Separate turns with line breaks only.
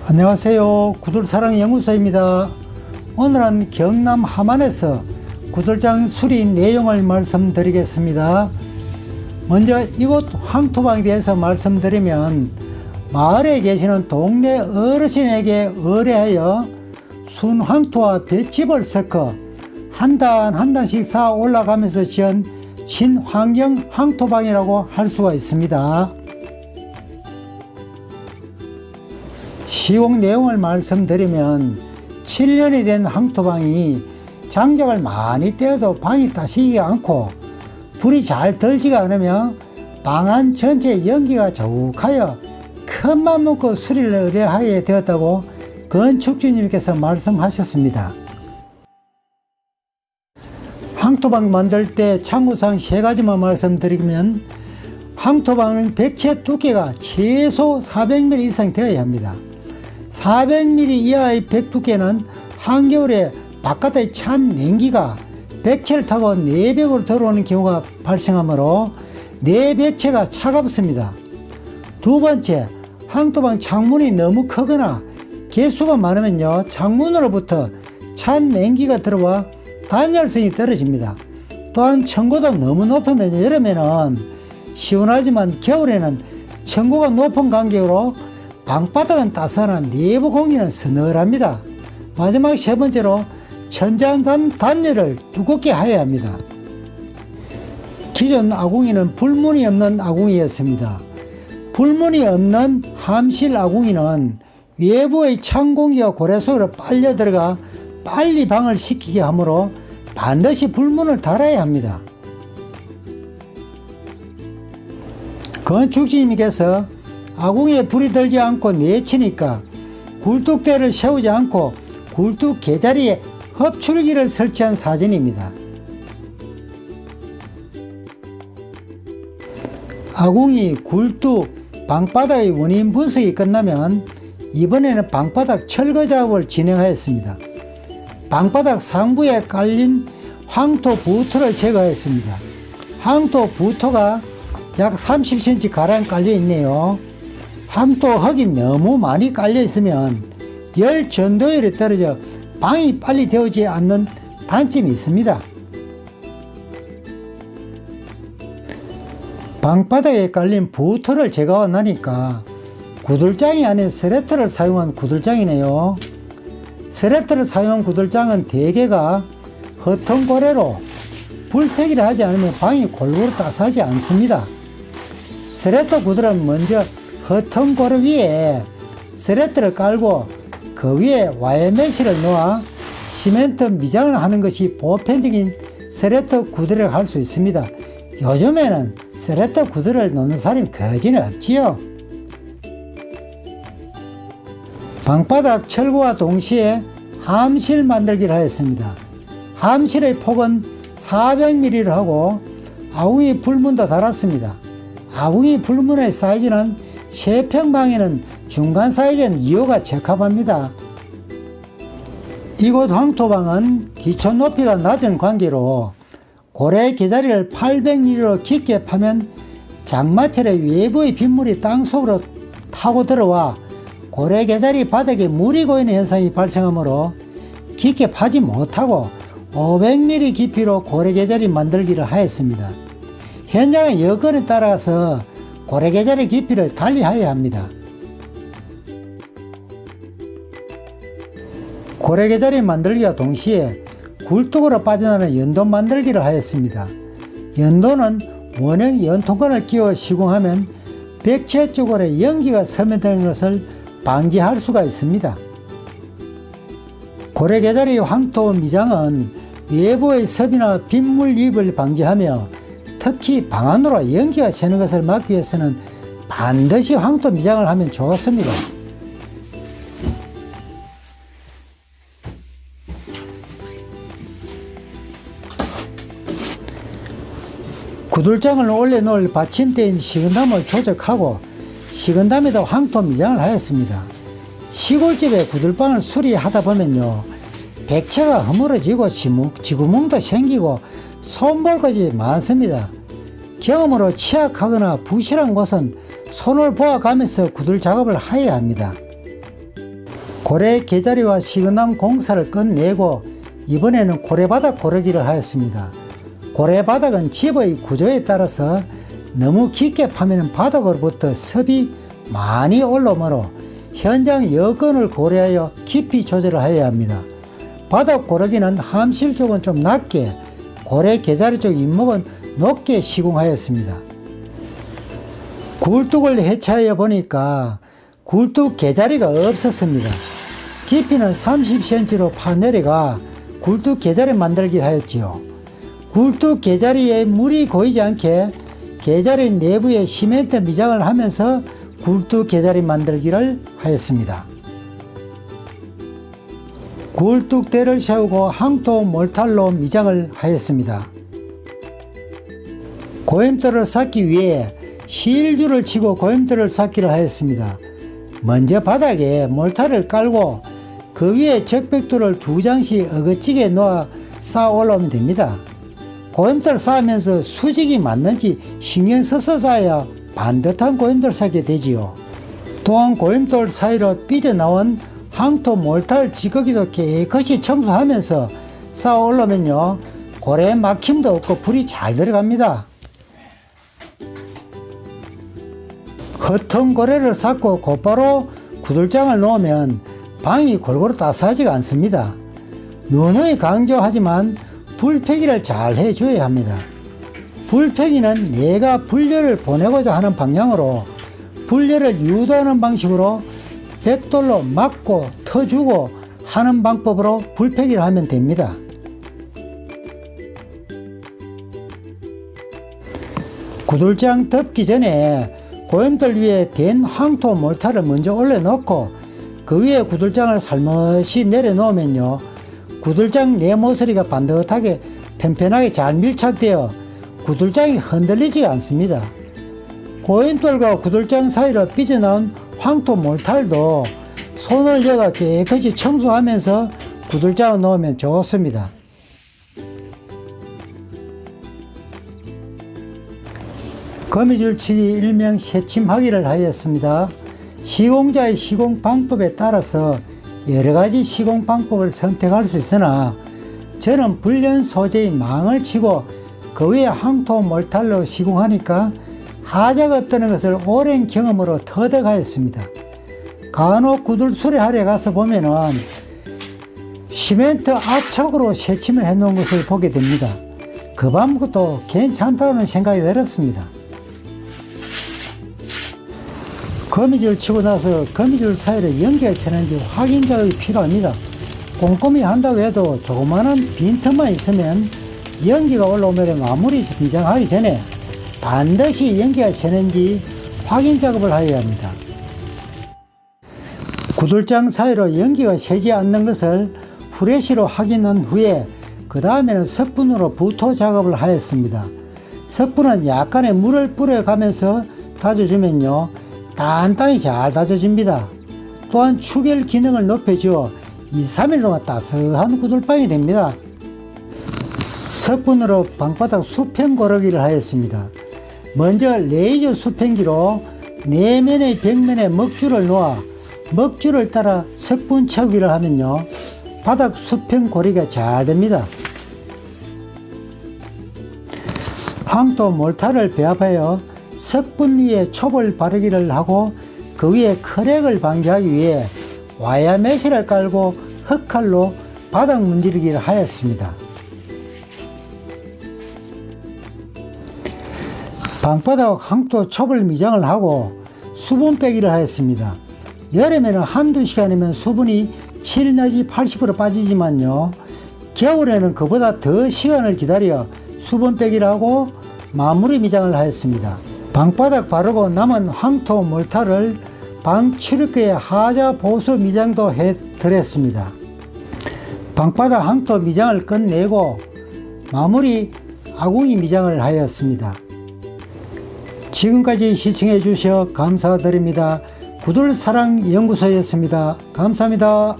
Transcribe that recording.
안녕하세요. 구들사랑연구소입니다. 오늘은 경남 함안에서 구들장 수리 내용을 말씀드리겠습니다. 먼저 이곳 황토방에 대해서 말씀드리면, 마을에 계시는 동네 어르신에게 의뢰하여 순황토와 볏짚을 섞어 한 단 한 단씩 쌓아 올라가면서 지은 친환경 황토방이라고 할 수가 있습니다. 시공 내용을 말씀드리면, 7년이 된 황토방이 장작을 많이 떼어도 방이 따시지가 않고 불이 잘 들지가 않으며 방 안 전체에 연기가 자욱하여 큰맘 먹고 수리를 의뢰하게 되었다고 건축주님께서 말씀하셨습니다. 황토방 만들 때 참고사항 3가지만 말씀드리면, 황토방은 벽체 두께가 최소 400mm 이상 되어야 합니다. 400mm 이하의 벽 두께는 한겨울에 바깥의 찬 냉기가 벽체를 타고 내벽으로 들어오는 경우가 발생하므로 내벽체가 차갑습니다. 두 번째, 황토방 창문이 너무 크거나 개수가 많으면요, 창문으로부터 찬 냉기가 들어와 단열성이 떨어집니다. 또한 층고도 너무 높으면 여름에는 시원하지만 겨울에는 층고가 높은 간격으로 방바닥은 따스하나 내부 공기는 서늘합니다. 마지막 3번째로 천장단 단열을 두껍게 해야 합니다. 기존 아궁이는 불문이 없는 아궁이였습니다. 불문이 없는 함실 아궁이는 외부의 찬 공기가 고래 속으로 빨려 들어가 빨리 방을 식히게 하므로 반드시 불문을 달아야 합니다. 건축주님께서 아궁이에 불이 들지 않고 내치니까 굴뚝대를 세우지 않고 굴뚝 개자리에 흡출기를 설치한 사진입니다. 아궁이, 굴뚝, 방바닥의 원인 분석이 끝나면 이번에는 방바닥 철거 작업을 진행하였습니다. 방바닥 상부에 깔린 황토 부토를 제거했습니다. 황토 부토가 약 30cm 가량 깔려 있네요. 황토 흙이 너무 많이 깔려 있으면 열 전도율이 떨어져 방이 빨리 되어지지 않는 단점이 있습니다. 방바닥에 깔린 부토를 제거하고 나니까 구들장이 아닌 스레터를 사용한 구들장이네요. 스레터를 사용한 구들장은 대개가 허튼 고래로 불패기를 하지 않으면 방이 골고루 따스하지 않습니다. 스레터 구들은 먼저 허튼 고래 위에 스레터를 깔고 그 위에 와이어메쉬를 놓아 시멘트 미장을 하는 것이 보편적인 스레터 구들이라고 할 수 있습니다. 요즘에는 스레터 구들을 놓는 사람이 거진 없지요. 방바닥 철거와 동시에 함실 만들기를 하였습니다. 함실의 폭은 400mm를 하고 아궁이 불문도 달았습니다. 아궁이 불문의 사이즈는 3평방에는 중간 사이즈는 2호가 적합합니다. 이곳 황토방은 기초 높이가 낮은 관계로 고래 개자리를 800mm로 깊게 파면 장마철에 외부의 빗물이 땅속으로 타고 들어와 고래 개자리 바닥에 물이 고이는 현상이 발생하므로 깊게 파지 못하고 500mm 깊이로 고래 개자리 만들기를 하였습니다. 현장의 여건에 따라서 고래 개자리 깊이를 달리하여야 합니다. 고래 개자리 만들기와 동시에 굴뚝으로 빠져나가는 연도 만들기를 하였습니다. 연도는 원형 연통관을 끼워 시공하면 벽체 쪽으로 연기가 스며드는 것을 방지할 수가 있습니다. 고래 개자리 황토 미장은 외부의 습이나 빗물 유입을 방지하며 특히 방 안으로 연기가 새는 것을 막기 위해서는 반드시 황토 미장을 하면 좋습니다. 구들장을 올려놓을 받침대인 식은담을 조작하고 식은담에다 황토 미장을 하였습니다. 시골집에 구들방을 수리하다 보면요, 백체가 허물어지고 지구멍도 생기고 손볼 것이 많습니다. 경험으로 취약하거나 부실한 곳은 손을 보아가면서 구들 작업을 해야 합니다. 고래 개자리와 시근남 공사를 끝내고 이번에는 고래바닥 고르기를 하였습니다. 고래바닥은 집의 구조에 따라서 너무 깊게 파면 바닥으로부터 섭이 많이 올라오므로 현장 여건을 고려하여 깊이 조절을 해야 합니다. 바닥 고르기는 함실 쪽은 좀 낮게, 고래 개자리 쪽 윗목은 높게 시공하였습니다. 굴뚝을 해체하여 보니까 굴뚝 개자리가 없었습니다. 깊이는 30cm로 파내려가 굴뚝 개자리 만들기를 하였지요. 굴뚝 개자리에 물이 고이지 않게 개자리 내부에 시멘트 미장을 하면서 굴뚝 개자리 만들기를 하였습니다. 굴뚝대를 세우고 항토 몰탈로 미장을 하였습니다. 고임돌을 쌓기 위해 실줄을 치고 고임돌을 쌓기를 하였습니다. 먼저 바닥에 몰탈을 깔고 그 위에 적백돌을 2장씩 어긋지게 놓아 쌓아 올라오면 됩니다. 고임돌 쌓으면서 수직이 맞는지 신경 써서 쌓아야 반듯한 고임돌 쌓게 되지요. 또한 고임돌 사이로 삐져나온 항토 몰탈 찌꺼기도 깨끗이 청소하면서 쌓아 올라오면요, 고래 막힘도 없고 불이 잘 들어갑니다. 흩은 고래를 쌓고 곧바로 구들장을 놓으면 방이 골고루 따스하지가 않습니다. 누누이 강조하지만 불패기를 잘 해줘야 합니다. 불패기는 내가 분열을 보내고자 하는 방향으로 분열을 유도하는 방식으로 백돌로 막고 터주고 하는 방법으로 불패기를 하면 됩니다. 구들장 덮기 전에 고임돌 위에 된 항토 몰탈을 먼저 올려놓고 그 위에 구들장을 살며시 내려놓으면요, 구들장 내모서리가 반듯하게 편편하게 잘 밀착되어 구들장이 흔들리지 않습니다. 고임돌과 구들장 사이로 삐져나온 황토 몰탈도 손을 여가 깨끗이 청소하면서 구들장을 놓으면 좋습니다. 거미줄치기 일명 새침하기를 하였습니다. 시공자의 시공 방법에 따라서 여러가지 시공 방법을 선택할 수 있으나 저는 불련 소재의 망을 치고 그 위에 항토 몰탈로 시공하니까 하자가 뜨는 것을 오랜 경험으로 터득하였습니다. 간혹 구들 수리하러 가서 보면은 시멘트 압착으로 새침을 해 놓은 것을 보게 됩니다. 그 방법도 괜찮다는 생각이 들었습니다. 거미줄 치고 나서 거미줄 사이로 연기가 새는지 확인 작업이 필요합니다. 꼼꼼히 한다고 해도 조그마한 빈틈만 있으면 연기가 올라오면 마무리 미장하기 전에 반드시 연기가 새는지 확인 작업을 해야 합니다. 구들장 사이로 연기가 새지 않는 것을 후레쉬로 확인한 후에 그 다음에는 석분으로 부토 작업을 하였습니다. 석분은 약간의 물을 뿌려가면서 다져주면요, 단단히 잘 다져집니다. 또한 추결 기능을 높여주어 2-3일 동안 따스한 구들방이 됩니다. 석분으로 방바닥 수평 고르기를 하였습니다. 먼저 레이저 수평기로 내면의 벽면에 먹줄을 놓아 먹줄을 따라 석분 채우기를 하면요, 바닥 수평 고르기가 잘 됩니다. 항토 몰탈을 배합하여 석분 위에 촉을 바르기를 하고 그 위에 크랙을 방지하기 위해 와야 메시를 깔고 흑칼로 바닥 문지르기를 하였습니다. 방바닥 항토 촉을 미장을 하고 수분 빼기를 하였습니다. 여름에는 한두 시간이면 수분이 7 내지 80% 빠지지만요, 겨울에는 그보다 더 시간을 기다려 수분 빼기를 하고 마무리 미장을 하였습니다. 방바닥 바르고 남은 항토 몰탈을 방 출입구에 하자 보수 미장도 해드렸습니다. 방바닥 항토 미장을 끝내고 마무리 아궁이 미장을 하였습니다. 지금까지 시청해 주셔 감사드립니다. 구들사랑연구소였습니다. 감사합니다.